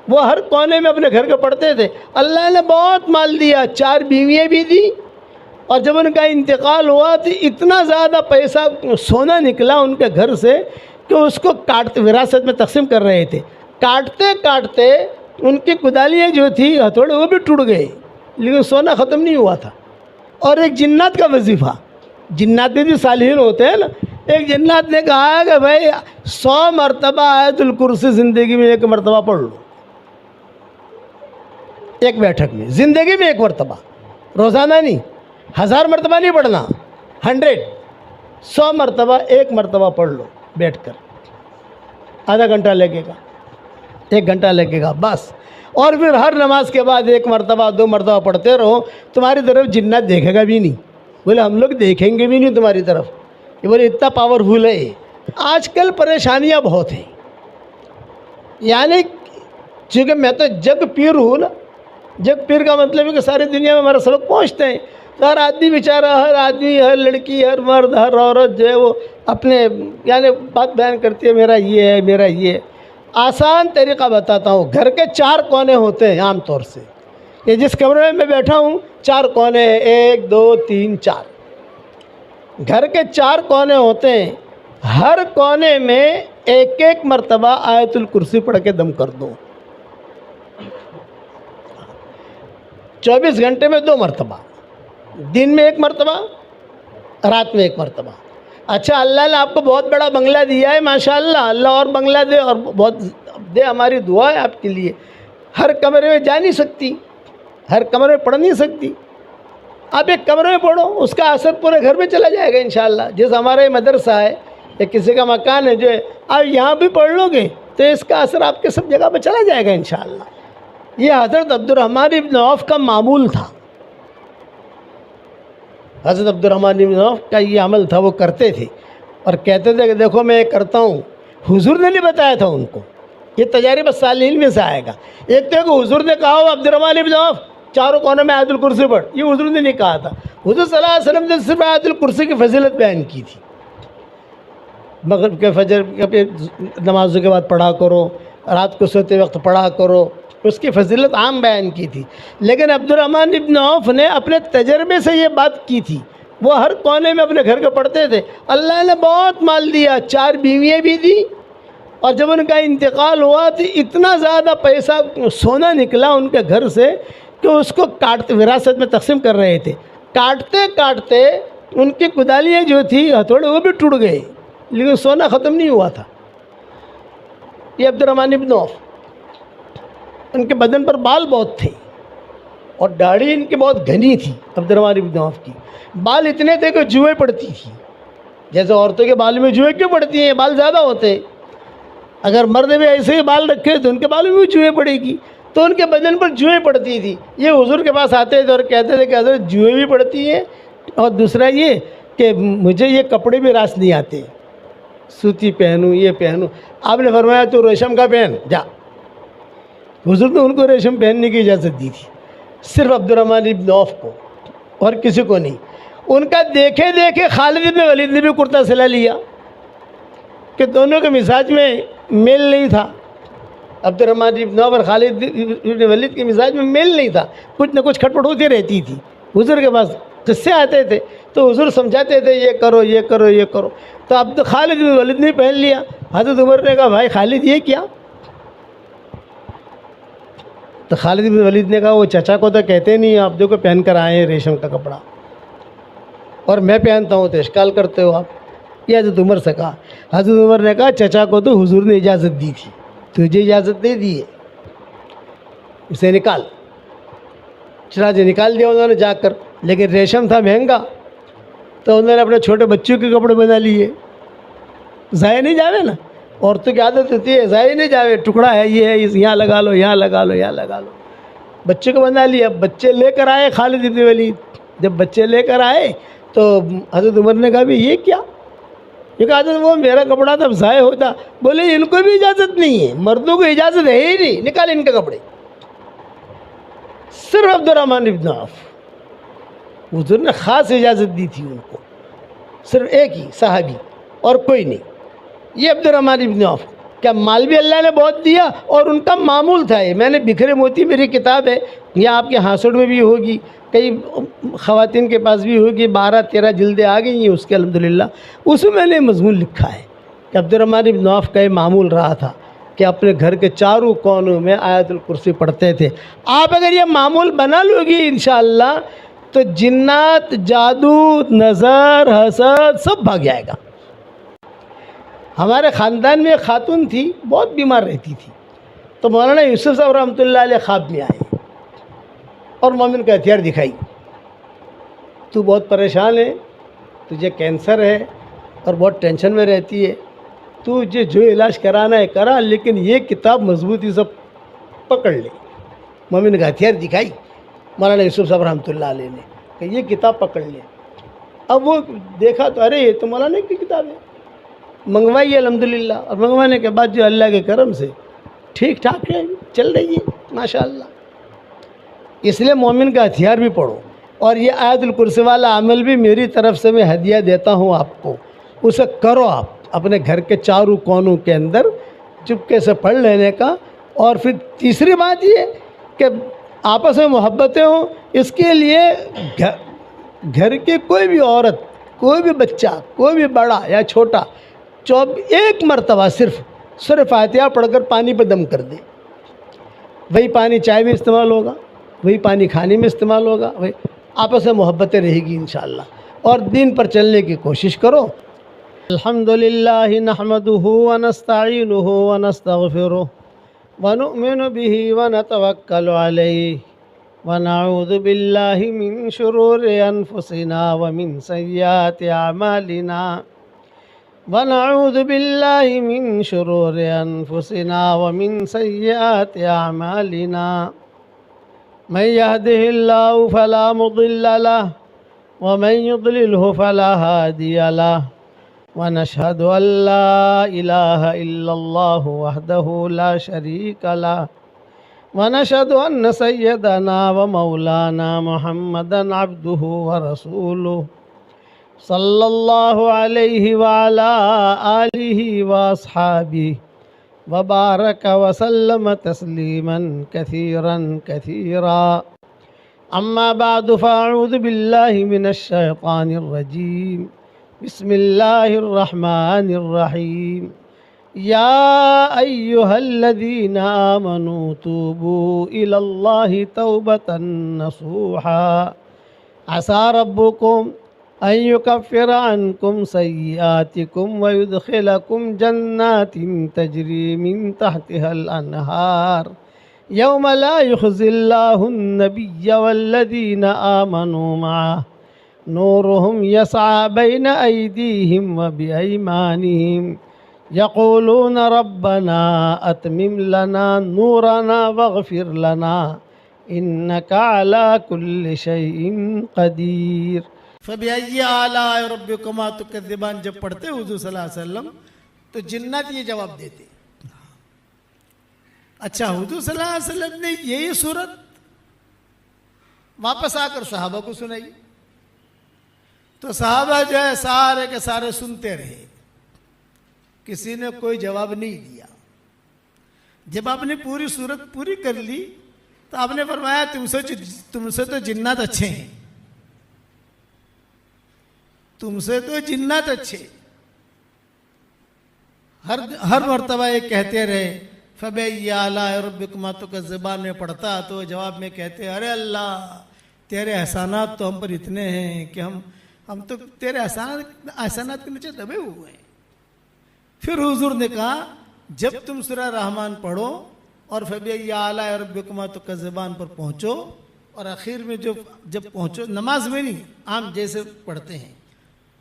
वो हर कोने में अपने घर के पढ़ते थे। अल्लाह ने बहुत माल दिया, 4 बीवियाँ भी दी, और जब उनका इंतकाल हुआ तो इतना ज़्यादा पैसा सोना निकला उनके घर से कि उसको काटते, विरासत में तकसीम कर रहे थे, काटते काटते उनकी कुदालियाँ जो थी, हथौड़े, वो भी टूट गए, लेकिन सोना ख़त्म नहीं हुआ था। और एक जिन्नात का वजीफ़ा, जिन्नात भी सालिहीन होते हैं ना, एक जिन्नात ने कहा कि भाई 100 मरतबा आयतुल कुर्सी ज़िंदगी में 1 मरतबा पढ़ लो, एक बैठक में, ज़िंदगी में 1 मरतबा, रोज़ाना नहीं, 1000 मरतबा नहीं पढ़ना, 100 मरतबा 1 मरतबा पढ़ लो बैठकर, आधा घंटा लगेगा, 1 घंटा लगेगा बस। और फिर हर नमाज के बाद 1 मरतबा 2 मरतबा पढ़ते रहो, तुम्हारी तरफ जिन्नात देखेगा भी नहीं। बोले हम लोग देखेंगे भी नहीं तुम्हारी तरफ, ये बोले इतना पावरफुल है ये। आजकल परेशानियां बहुत हैं, यानी चूँकि मैं तो जग पीर हूँ ना, जग पीर का मतलब है कि सारी दुनिया में हमारा सबक पहुँचते हैं। तो हर आदमी बेचारा, हर आदमी, हर लड़की, हर मर्द, हर औरत जो है वो अपने यानी बात बयान करती है, मेरा ये है, मेरा ये है। आसान तरीक़ा बताता हूँ। घर के 4 कोने होते हैं आम तौर से, ये जिस कमरे में मैं बैठा हूँ 4 कोने हैं, 1 2 3 4, घर के 4 कोने होते हैं। हर कोने में 1 मरतबा आयतुल कुर्सी पढ़ के दम कर दो। 24 घंटे में 2 मरतबा, दिन में 1 मरतबा, रात में 1 मरतबा। अच्छा, अल्लाह ने आपको बहुत बड़ा बंगला दिया है, माशाअल्लाह, अल्लाह और बंगला दे और बहुत दे, हमारी दुआ है आपके लिए। हर कमरे में जा नहीं सकती, हर कमरे में पढ़ नहीं सकती, आप एक कमरे में पढ़ो, उसका असर पूरे घर में चला जाएगा इंशाअल्लाह। जैसे हमारा ये मदरसा है या किसी का मकान है जो है, आप यहाँ भी पढ़ लोगे तो इसका असर आपके सब जगह पर चला जाएगा इंशाअल्लाह। ये हज़रत अब्दुर्रहमान इब्न औफ का मामूल था। हज़रत अब्दुर्रहमान इब्न औफ का ये अमल था, वो करते थे और कहते थे कि देखो मैं ये करता हूँ। हुजूर ने नहीं बताया था उनको, ये तजारिब सालिहीन में से आएगा। एक तो हुजूर ने कहा हो अब्दुर्रहमान इब्न औफ 4 कोनों में आयतुल कुर्सी पढ़, ये हुजूर ने नहीं कहा था। हुजूर सल्लल्लाहु अलैहि वसल्लम ने सिर्फ आयतुल कुर्सी की फजीलत बयान की थी। मगरिब के फजर के नमाज़ों के बाद पढ़ा करो, रात को सोते वक्त पढ़ा करो, उसकी फजीलत आम बयान की थी। लेकिन अब्दुर्रहमान इब्न औफ ने अपने तजर्बे से ये बात की थी। वो हर कोने में अपने घर के पढ़ते थे। अल्लाह ने बहुत माल दिया, 4 बीवियाँ भी दी, और जब उनका इंतकाल हुआ तो इतना ज़्यादा पैसा सोना निकला उनके घर से कि उसको काटते, विरासत में तकसीम कर रहे थे, काटते काटते उनकी कुदालियाँ जो थी, हथौड़े, वो भी टूट गए, लेकिन सोना ख़त्म नहीं हुआ था। ये अब्दुर्रहमान इब्न औफ, उनके बदन पर बाल बहुत थे और दाढ़ी इनकी बहुत घनी थी। अब्दुर्रहमान इब्न औफ की बाल इतने थे कि जुएँ पड़ती थी। जैसे औरतों के बाल में जुएँ क्यों पड़ती हैं, बाल ज़्यादा होते हैं। अगर मर्द भी ऐसे ही बाल रखे तो उनके बालों में भी जुएँ पड़ेगी, तो उनके बदन पर जुएँ पड़ती थी। ये हुजूर के पास आते थे और कहते थे कि हज़रत जुएँ भी पड़ती हैं, और दूसरा ये कि मुझे ये कपड़े भी रास नहीं आते, सूती पहनूँ, ये पहनूँ। आपने फरमाया तो रेशम का पहन जा। हुजूर ने उनको रेशम पहनने की इजाज़त दी थी, सिर्फ अब्दुर्रहमान इब्न औफ को, और किसी को नहीं। उनका देखे देखे खालिद इब्न वलीद ने भी कुर्ता सिला लिया कि दोनों के मिजाज में मेल नहीं था। अब्दुर्रहमान इब्न औफ और खालिद इब्न वलीद के मिजाज में मेल नहीं था, कुछ न कुछ खटपट होती रहती थी। हुजूर के पास किस्से आते थे तो हुजूर समझाते थे, ये करो, ये करो, ये करो। तो अब तो खालिद इब्न वलीद ने पहन लिया। हज़रत उमर ने कहा, भाई खालिद ये क्या? तो खालिद इब्न वलीद ने कहा, वो चचा को तो कहते नहीं, आप देखो पहन कर आए हैं रेशम का कपड़ा, और मैं पहनता हूँ तो इश्काल करते हो आप। ये हज़रत उमर से कहा। हज़रत उमर ने कहा, चचा को तो हुजूर ने इजाज़त दी थी, तुझे इजाज़त दे दी है, उसे निकाल। चनाचे निकाल दिया उन्होंने जाकर, लेकिन रेशम था महंगा, तो उन्होंने अपने छोटे बच्चों के कपड़े बना लिए। ज़ाया नहीं जावे ना, औरतों की आदत होती है, ज़ाया नहीं जावे, टुकड़ा है, ये है, यहाँ लगा लो, यहाँ लगा लो, यहाँ लगा लो। बच्चे को बना लिया। बच्चे लेकर आए खालिद इब्न वलीद। जब बच्चे लेकर आए तो हज़रत उमर ने कहा, भाई ये क्या? ये कहा, वो मेरा कपड़ा तब ज़ाया होता। बोले इनको भी इजाज़त नहीं है, मर्दों को इजाज़त है ही नहीं, निकाल इनके कपड़े। सिर्फ अब्दुर्रहमान इब्न औफ, हुजूर ने ख़ास इजाज़त दी थी उनको, सिर्फ एक ही सहाबी और कोई नहीं। ये अब्दुर्रहमान इब्न औफ क्या माल भी अल्लाह ने बहुत दिया और उनका मामूल था। ये मैंने बिखरे मोती मेरी किताब है, यह आपके हासुड़ में भी होगी, कई ख़वातीन के पास भी होगी, 12-13 जिल्दें आ गई हैं उसके अल्हम्दुलिल्लाह। उसमें मैंने मज़मून लिखा है कि अब्दुर्रहमान इब्न औफ़ का ये मामूल रहा था कि अपने घर के चारों कोनों में आयतुल कुर्सी पढ़ते थे। आप अगर ये मामूल बना लोगी इंशाअल्लाह तो जिन्नात, जादू, नज़र, हसद सब भाग जाएगा। हमारे ख़ानदान में एक खातून थी, बहुत बीमार रहती थी, तो मौलाना यूसुफ साहब रहमतुल्लाह अलैह ख्वाब में आए और मोमिन का हथियार दिखाई, तू बहुत परेशान है, तुझे कैंसर है और बहुत टेंशन में रहती है, तुझे जो इलाज कराना है करा, लेकिन ये किताब मजबूती से पकड़ ले। मोमिन का हथियार दिखाई मौलाना यूसुफ साहब रहमतुल्लाह अलैह ने कि ये किताब पकड़ ले। अब वो देखा तो अरे ये तो मौलाना की किताब है, मंगवाई अल्हम्दुलिल्लाह, और मंगवाने के बाद जो अल्लाह के करम से ठीक ठाक है, चल रही है माशाअल्लाह। इसलिए मोमिन का हथियार भी पढ़ो, और ये आयतुल कुर्सी वाला अमल भी मेरी तरफ से मैं हदिया देता हूँ आपको, उसे करो आप अपने घर के चारों कोनों के अंदर चुपके से पढ़ लेने का। और फिर तीसरी बात ये कि आपस में मोहब्बतें हों, इसके लिए घर की कोई भी औरत, कोई भी बच्चा, कोई भी बड़ा या छोटा 1 मरतबा सिर्फ सूरह फातिहा पढ़कर पानी पर दम कर दे। वही पानी चाय में इस्तेमाल होगा, वही पानी खाने में इस्तेमाल होगा, वही आपस में मोहब्बतें रहेगी इंशाअल्लाह। और दीन पर चलने की कोशिश करो। अल्हम्दुलिल्लाह नहमदुहु व नस्तईनुहु व नस्तगफिरुहु व नु'मिनु बिही व नतवक्कलु अलैहि व नऊज़ु बिल्लाहि मिन शुरूरि अनफुसिना व मिन सय्यिआति अमालिना व नऊज़ु बिल्लाहि मिन शुरूरि अनफुसिना व मिन सय्यिआति अमालिना मन यहदिहिल्लाहु फला मुदिल्ल लहु व मन युद्लिलहु फला हादिय लहु व नशहदु अल्ला इलाहा इल्लल्लाहु वहदहु ला शरीका लहु व नशहदु अन्न सय्यदना व मौलाना मुहम्मदन अब्दुहु व रसूलुहु सल्लल्लाहु अलैहि व अला आलिहि व अस्हाबिहि व बारक व सल्लम तस्लीमन कसीरन कसीरा। अम्मा बादु फ़अऊज़ु बिल्लाहि मिनश शैतानिर रजीम। बिस्मिल्लाहिर रहमानिर रहीम। या अय्युहल्लज़ीना आमनू तूबू इलल्लाहि तौबतन नसूहा असा रब्बुकुम अन युकफ्फिर अन्कुम सय्यिआतिकुम व युदखिलकुम जन्नातिन तजरी मिन तहतिहल अनहार यौम ला युख़ज़िल्लाहुन नबिय्य वल्लज़ीना आमनू मअहु नूरुहुम यसआ बैन अयदीहिम व बिअयमानिहिम यक़ूलून रब्बना अतमिम लना नूरना वग़फ़िर लना इन्नका अला कुल्लि शैइन क़दीर। फ़बिअय्यि आलाइ रब्बिकुमा तुकज़्ज़िबान जब पढ़ते हुज़ूर सल्लल्लाहु अलैहि वसल्लम तो जिन्नत ये जवाब देते। अच्छा, हुज़ूर सल्लल्लाहु अलैहि वसल्लम ने यही सूरत वापस आकर सहाबा को सुनाई, तो सहाबा जो है सारे के सारे सुनते रहे, किसी ने कोई जवाब नहीं दिया। जब आपने पूरी सूरत पूरी कर ली तो आपने फरमाया तुमसे तो जिन्नात अच्छे हैं, तुमसे तो जिन्नात अच्छे। हर मर्तबा ये कहते रहे फ़बिअय्यि आलाइ रब्बिकुमा तुकज़्ज़िबान में पढ़ता तो जवाब में कहते अरे अल्लाह तेरे एहसानात तो हम पर इतने हैं कि हम तो तेरे एहसानात के नीचे दबे हुए हैं। फिर हुजूर ने कहा जब तुम सूरह रहमान पढ़ो और फ़बिअय्यि आलाइ रब्बिकुमा तुकज़्ज़िबान पर पहुँचो और आखिर में जब पहुँचो, नमाज में नहीं आम जैसे पढ़ते हैं,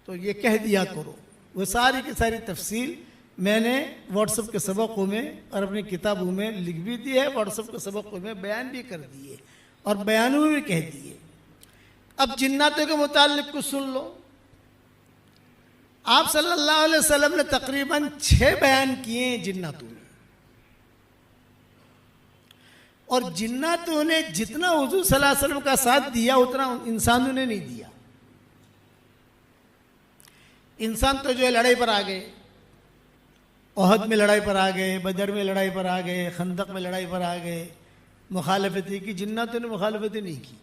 तो ये कह दिया करो। वो सारी की सारी तफसील मैंने व्हाट्सएप के सबकों में और अपनी किताबों में लिख भी दी है, व्हाट्सएप के सबकों में बयान भी कर दिए और बयानों में भी कह दिए। अब जिन्नातों के मुताल्लिक़ कुछ सुन लो। आप सल्लल्लाहु अलैहि वसल्लम ने तकरीबन 6 बयान किए हैं जिन्नातों में, और जिन्नातों ने जितना हुजूर सल्लल्लाहु अलैहि वसल्लम का साथ दिया उतना इंसानों ने नहीं दिया। इंसान तो जो है लड़ाई पर आ गए ओहद में लड़ाई पर आ गए, बदर में लड़ाई पर आ गए, खंदक में लड़ाई पर आ गए, मुखालफती की। जिन्नातों ने मुखालफती नहीं की,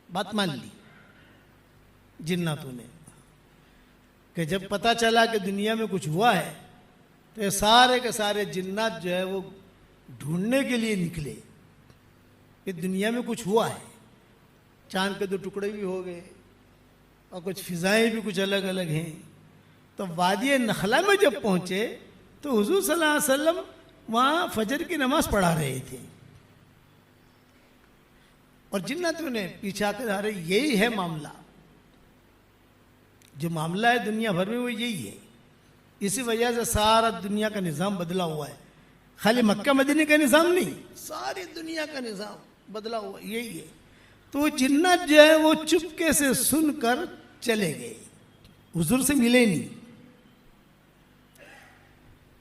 बात मान ली जिन्नातों ने कि जब पता चला कि दुनिया में कुछ हुआ है तो ये सारे के सारे जिन्नात जो है वो ढूंढने के लिए निकले कि दुनिया में कुछ हुआ है। चांद के 2 टुकड़े भी हो गए और कुछ फिजाएं भी कुछ अलग अलग हैं। तो वादी नखला में जब पहुंचे तो हुजूर सल्लल्लाहु अलैहि वसल्लम वहाँ फजर की नमाज पढ़ा रहे थे और जिन्नातों ने पीछे आकर आ रहे, यही है मामला, जो मामला है दुनिया भर में वो यही है। इसी वजह से सारा दुनिया का निज़ाम बदला हुआ है, खाली मक्का मदीने का निज़ाम नहीं, सारी दुनिया का निज़ाम बदला हुआ यही है। तो जिन्नात जो है वो चुपके से सुनकर चले गए, हुजूर से मिले नहीं।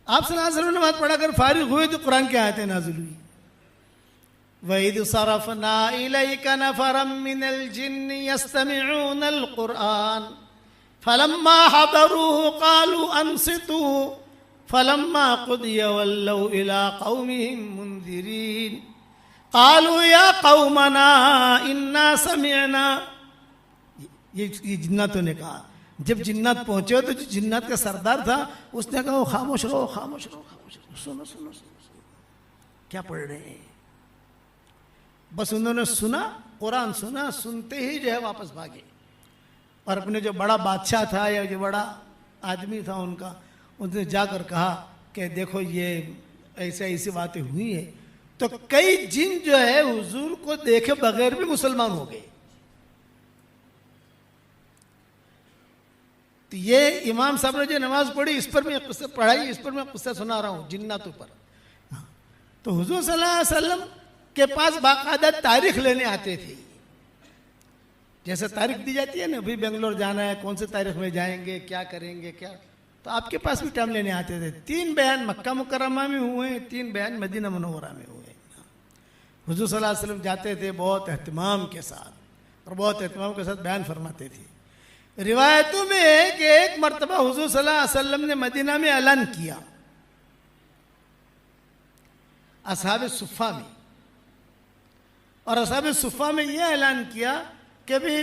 आप सल्लल्लाहु अलैहि वसल्लम ने नमाज पढ़ाकर फारिग हुए तो कुरान की आयतें नाज़िल हुई। वइद सरफना इलैका नफरम मिनल जिन्न यस्तमिऊनल कुरआन फलम्मा हदरूहु क़ालू अंसितू फलम्मा क़ुदिया वल्लौ इला क़ौमिहिम मुनज़िरीन क़ालू या क़ौमना इन्ना समिअना। ये जिन्नातों ने कहा। जब जिन्नात पहुंचे तो जो जिन्नात का सरदार था उसने कहा खामोश रहो, खामोश रहो, खामोश रहो, सुनो सुनो सुनो, क्या पढ़ रहे हैं। बस उन्होंने सुना, कुरान सुना, सुनते ही जो है वापस भागे और अपने जो बड़ा बादशाह था या जो बड़ा आदमी था उनका, उसने जाकर कहा कि देखो ये ऐसे ऐसी बातें हुई हैं। तो कई जिन जो है हुजूर को देखे बगैर भी मुसलमान हो गए। तो ये इमाम साहब ने जो नमाज पढ़ी इस पर मैं किस्सा पढ़ाई, इस पर मैं किस्सा सुना रहा हूँ जिन्नातों पर। तो हुजूर सल्लल्लाहु अलैहि वसल्लम के पास बाकायदा तारीख लेने आते थे। जैसे तारीख दी जाती है ना, अभी बेंगलोर जाना है, कौन से तारीख में जाएंगे, क्या करेंगे, क्या, तो आपके पास भी टाइम लेने आते थे। 3 बयान मक्का मुकर्रमा में हुए, 3 बयान मदीना मुनव्वरा में हुए। हुजूर सल्लल्लाहु अलैहि वसल्लम जाते थे बहुत एहतिमाम के साथ और बहुत एहतिमाम के साथ बयान फरमाते थे। रिवायतों में है कि एक मरतबा हुजूर सल्लल्लाहु अलैहि वसल्लम ने मदीना में ऐलान किया असहाब सुफ़ा में, और असहाब सुफ़ा में यह ऐलान किया कि भाई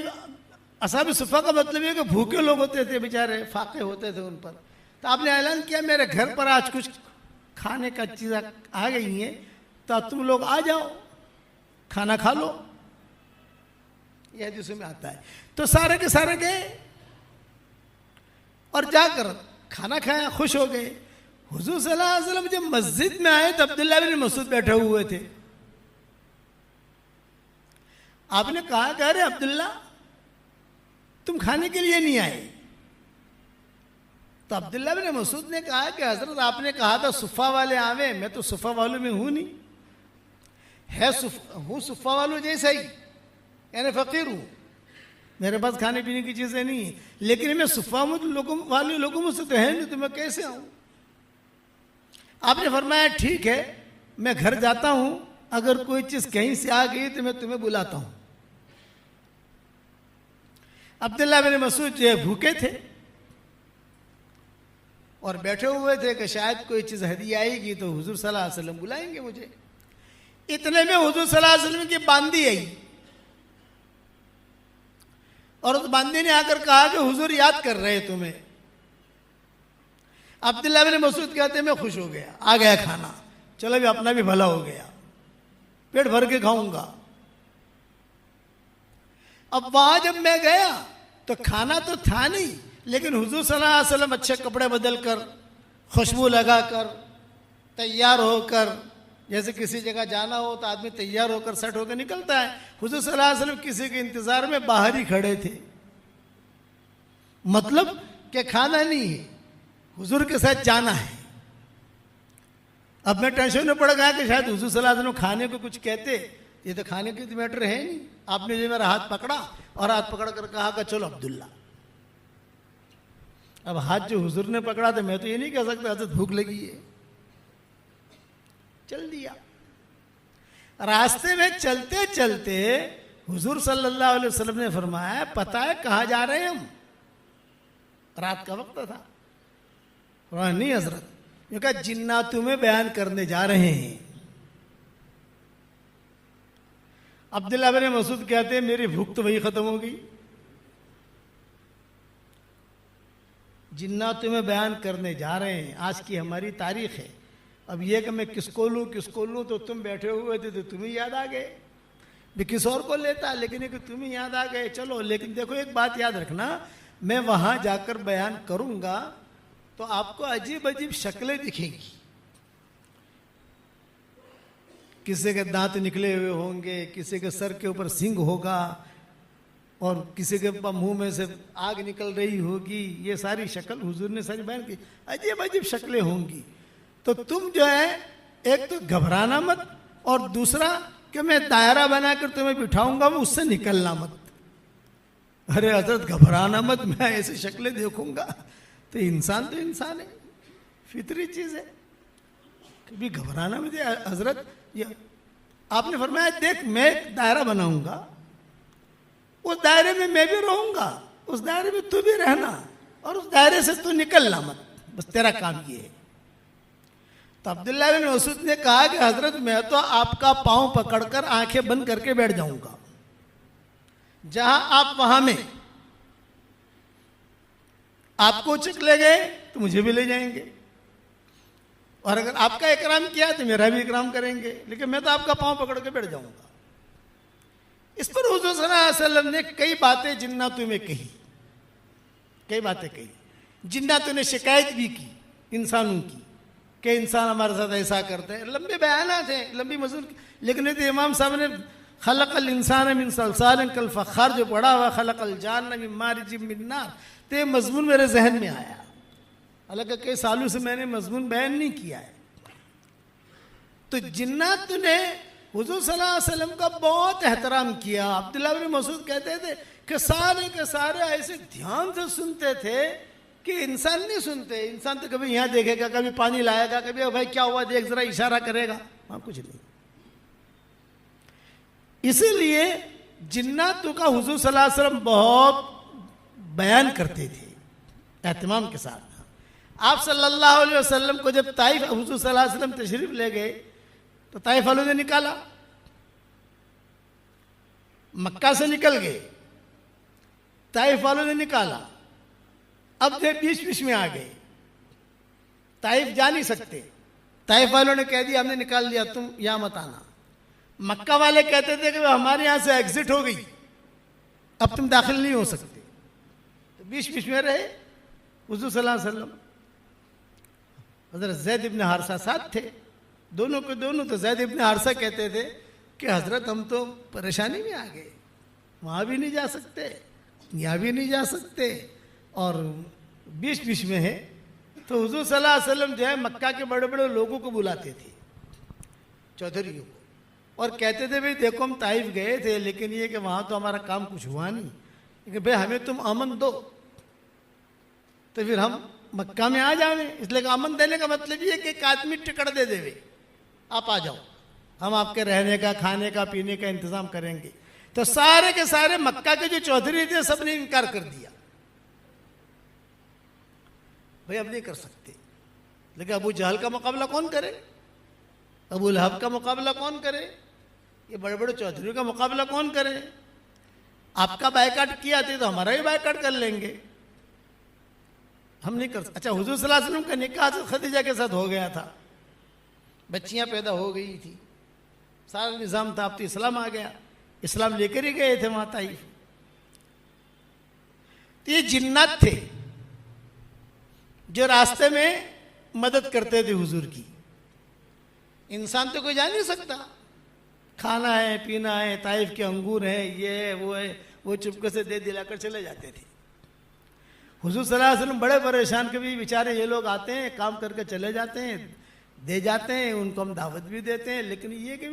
असहाब सुफ़ा का मतलब ये कि भूखे लोग होते थे, बेचारे फाके होते थे उन पर। तो आपने ऐलान किया मेरे घर पर आज कुछ खाने का चीज़ें आ गई हैं, तो तुम लोग आ जाओ, खाना खा लो। यह हदीस में आता है। तो सारे के सारे गए और जाकर खाना खाया, खुश हो गए। हुजूर सल्लल्लाहु अलैहि वसल्लम जब मस्जिद में आए तो अब्दुल्लाह बिन मसूद बैठे हुए थे। आपने कहा कि अरे अब्दुल्ला तुम खाने के लिए नहीं आए। तो अब्दुल्लाह बिन मसूद ने कहा कि हजरत आपने कहा था सुफ़ा वाले आवे, मैं तो सुफ़ा वालों में हूं नहीं, हूँ सुफ़ा वालों जैसा ही, यानी फ़कीर हूँ, मेरे पास खाने पीने की चीज़ें नहीं है, लेकिन मैं सुफ़ा वाले लोगों में से तो है नहीं, तो मैं कैसे आऊँ। आपने फरमाया ठीक है मैं घर जाता हूँ, अगर कोई चीज़ कहीं से आ गई तो मैं तुम्हें बुलाता हूँ। अब्दुल्लाह बिन मसूद जो है भूखे थे और बैठे हुए थे कि शायद कोई चीज़ हदिया आएगी तो हुजूर सल्लल्लाहु अलैहि वसल्लम बुलाएंगे मुझे। इतने में हुजूर सल्लल्लाहु अलैहि वसल्लम की बांदी आई और उस बांदी ने आकर कहा कि हुजूर याद कर रहे तुम्हें। अब्दुल्लाह बिन मसूद कहते मैं खुश हो गया, आ गया खाना, चलो भी अपना भी भला हो गया, पेट भर के खाऊंगा। अब वहां जब मैं गया तो खाना तो था नहीं, लेकिन हुजूर सल्लल्लाहु अलैहि वसल्लम अच्छे कपड़े बदल कर, खुशबू लगाकर, तैयार होकर, जैसे किसी जगह जाना हो तो आदमी तैयार होकर सेट होकर निकलता है, हुजूर सल्लल्लाहु अलैहि वसल्लम किसी के इंतजार में बाहर ही खड़े थे। मतलब कि खाना नहीं है, हुजूर के साथ जाना है। अब मैं टेंशन में पड़ गया कि शायद हुजूर सल्लल्लाहु अलैहि वसल्लम खाने को कुछ कहते, ये तो खाने की तो मैटर है नहीं। आपने जो मेरा हाथ पकड़ा और हाथ पकड़ कर कहा कि चलो अब्दुल्ला। अब हाथ जो हुजूर ने पकड़ा तो मैं तो ये नहीं कह सकता हजरत भूख लगी है, चल दिया। रास्ते में चलते चलते हुजूर सल्लल्लाहु अलैहि वसल्लम ने फरमाया पता है कहाँ जा रहे हैं हम। रात का वक्त था, फरमाया नहीं हजरत, ये कहा जिन्नातों में बयान करने जा रहे हैं। अब्दुल्लाह बिन मसूद कहते हैं मेरी भूख तो वही खत्म हो गई। जिन्नातों में बयान करने जा रहे हैं, आज की हमारी तारीख है। अब ये कि मैं किसको लूँ, तो तुम बैठे हुए थे तो तुम ही याद आ गए, मैं किस और को लेता, लेकिन ये कि तुम ही याद आ गए। चलो, लेकिन देखो एक बात याद रखना, मैं वहां जाकर बयान करूंगा तो आपको अजीब अजीब शक्लें दिखेंगी। किसी के दांत निकले हुए होंगे, किसी के सर के ऊपर सिंग होगा, और किसी के मुंह में से आग निकल रही होगी। ये सारी शक्ल हुजूर ने सारी बयान की, अजीब अजीब शक्लें होंगी। तो तुम जो है, एक तो घबराना मत, और दूसरा कि मैं दायरा बनाकर तुम्हें बिठाऊंगा, वो उससे निकलना मत। अरे हजरत घबराना मत, मैं ऐसी शक्लें देखूंगा। तो इंसान है, फितरी चीज है, कभी घबराना मत। हजरत ये आपने फरमाया देख मैं एक दायरा बनाऊंगा, उस दायरे में मैं भी रहूंगा, उस दायरे में तू भी रहना, और उस दायरे से तू निकलना मत, बस तेरा काम ये है। तो अब्दुल्लाह बिन मसूद ने कहा कि हजरत मैं तो आपका पांव पकड़कर आंखें बंद करके बैठ जाऊंगा, जहां आप वहां में आपको उचक ले गए तो मुझे भी ले जाएंगे, और अगर आपका इकराम किया तो मेरा भी इकराम करेंगे, लेकिन मैं तो आपका पांव पकड़ के बैठ जाऊंगा। इस पर हुजूर सल्लल्लाहु अलैहि वसल्लम ने कई बातें जिन्नातों में कही, कई बातें कही। जिन्नातों ने शिकायत भी की इंसानों की कि इंसान हमारे साथ ऐसा करते हैं। लंबे बयानात हैं, लंबी मजमून, लेकिन तो इमाम साहब ने खलक़ल इंसान मिन सलसालिन कल फ़ख़्ख़ार जो पढ़ा हुआ, खलक़ल जान्न मिन मारिजिम मिन नार, तो ये मजमून मेरे जहन में आया। हालांकि कई सालों से मैंने मजमून बयान नहीं किया है। तो जिन्नात ने हुजूर सल्लल्लाहु अलैहि वसल्लम का बहुत एहतराम किया। अब्दुल्लाह बिन मसूद कहते थे कि सारे के सारे ऐसे ध्यान से सुनते थे कि इंसान नहीं सुनते। इंसान तो कभी यहाँ देखेगा, कभी पानी लाएगा, कभी भाई क्या हुआ देख जरा, इशारा करेगा, वहां कुछ नहीं। इसीलिए जिन्नातों का हुजूर सल्लल्लाहु अलैहि वसल्लम बहुत बयान करते थे एहतमाम के साथ। आप सल्लल्लाहु अलैहि वसल्लम को जब ताइफ हुजूर सल्लल्लाहु अलैहि वसल्लम तशरीफ ले गए तो ताइफ वालों ने निकाला, मक्का से निकल गए, ताइफ वालों ने निकाला, अब जो बीच बीच में आ गए, ताइफ जा नहीं सकते। ताइफ वालों ने कह दिया हमने निकाल दिया, तुम यहां मत आना। मक्का वाले कहते थे कि हमारे यहां से एग्जिट हो गई, अब तुम दाखिल नहीं हो सकते। तो बीच बीच में रहे हुजूर सल्लल्लाहु अलैहि वसल्लम। हजरत ज़ैद इब्न हारिसा साथ थे, दोनों के दोनों। तो ज़ैद इब्न हारिसा कहते थे कि हजरत हम तो परेशानी में आ गए, वहां भी नहीं जा सकते, यहाँ भी नहीं जा सकते, और बीच बीच में है। तो हुजूर सल्लल्लाहु अलैहि वसल्लम जो है मक्का के बड़े बड़े लोगों को बुलाते थे, चौधरियों को, और कहते थे भाई देखो हम ताइफ गए थे, लेकिन ये कि वहां तो हमारा काम कुछ हुआ नहीं, लेकिन भाई हमें तुम अमन दो तो फिर हम मक्का में आ जावे। इसलिए अमन देने का मतलब ये कि एक आदमी टिकट दे देवे, आप आ जाओ, हम आपके रहने का, खाने का, पीने का इंतजाम करेंगे। तो सारे के सारे मक्का के जो चौधरी थे सबने इनकार कर दिया, भाई अब नहीं कर सकते। लेकिन अबू जहल का मुकाबला कौन करे, अबू लहब का मुकाबला कौन करे, ये बड़े बड़े चौधरियों का मुकाबला कौन करे। आपका बायकाट किया थे तो हमारा भी बायकाट कर लेंगे, हम नहीं कर सकते। अच्छा, हुजूर सल्लल्लाहु अलैहि वसल्लम का निकाह खदीजा के साथ हो गया था, बच्चियां पैदा हो गई थी, सारा निज़ाम था। अब तो इस्लाम आ गया, इस्लाम लेकर ही गए थे वहां ताइफ। तो ये जिन्नात थे जो रास्ते में मदद करते थे हुजूर की। इंसान तो कोई जा नहीं सकता, खाना है, पीना है, ताइफ के अंगूर हैं, ये है, वो चुपके से दे दिलाकर चले जाते थे। हुजूर सल्लल्लाहु अलैहि वसल्लम बड़े परेशान, कभी बेचारे ये लोग आते हैं, काम करके चले जाते हैं, दे जाते हैं, उनको हम दावत भी देते हैं, लेकिन ये कि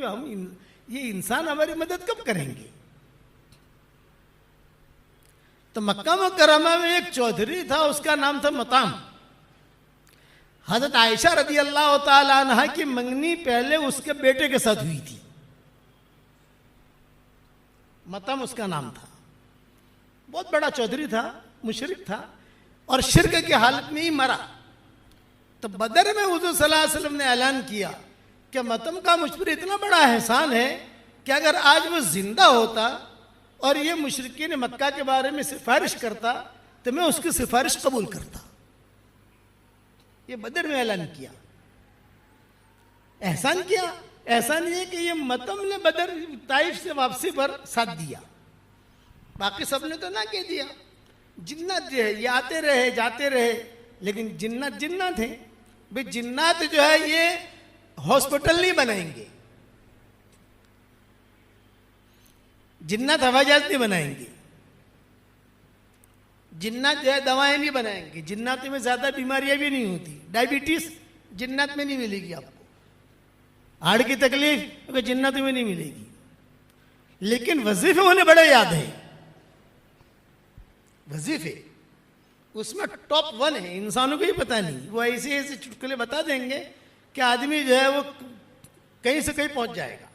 ये इंसान हमारी मदद कब करेंगे। तो मक्का मुकर्रमा में एक चौधरी था, उसका नाम था मताम। हजरत आयशा रदी अल्लाह तआला अन्हा की मंगनी पहले उसके बेटे के साथ हुई थी, मतम उसका नाम था। बहुत बड़ा चौधरी था, मुशरिक था, और शिर्क की हालत में ही मरा। तो बदर में हुजूर सल्लल्लाहु अलैहि वसल्लम ने ऐलान किया कि मतम का मुझ पर इतना बड़ा एहसान है कि अगर आज वो जिंदा होता और ये मुशरिकीन मक्का के बारे में सिफारिश करता तो मैं उसकी सिफारिश कबूल करता। ये बदर में ऐलान किया, एहसान किया। एहसान ये कि ये मतम ने बदर ताइफ से वापसी पर साथ दिया, बाकी सबने तो ना कह दिया। जिन्नात जो है ये आते रहे जाते रहे, लेकिन जिन्नात जिन्नात है भाई। जिन्नात जो है ये हॉस्पिटल नहीं बनाएंगे, जिन्नात हवाई जहाज नहीं बनाएंगे, जिन्नात जो है दवाएं नहीं बनाएंगे। जिन्नात में ज्यादा बीमारियां भी नहीं होती, डायबिटीज जिन्नात में नहीं मिलेगी आपको, हार्ट की तकलीफ जिन्नात में नहीं मिलेगी। लेकिन वजीफे उन्हें बड़े याद है, वजीफे उसमें टॉप 1 है। इंसानों को ही पता नहीं, वो ऐसे ऐसे चुटकुले बता देंगे कि आदमी जो है वो कहीं से कहीं पहुंच जाएगा।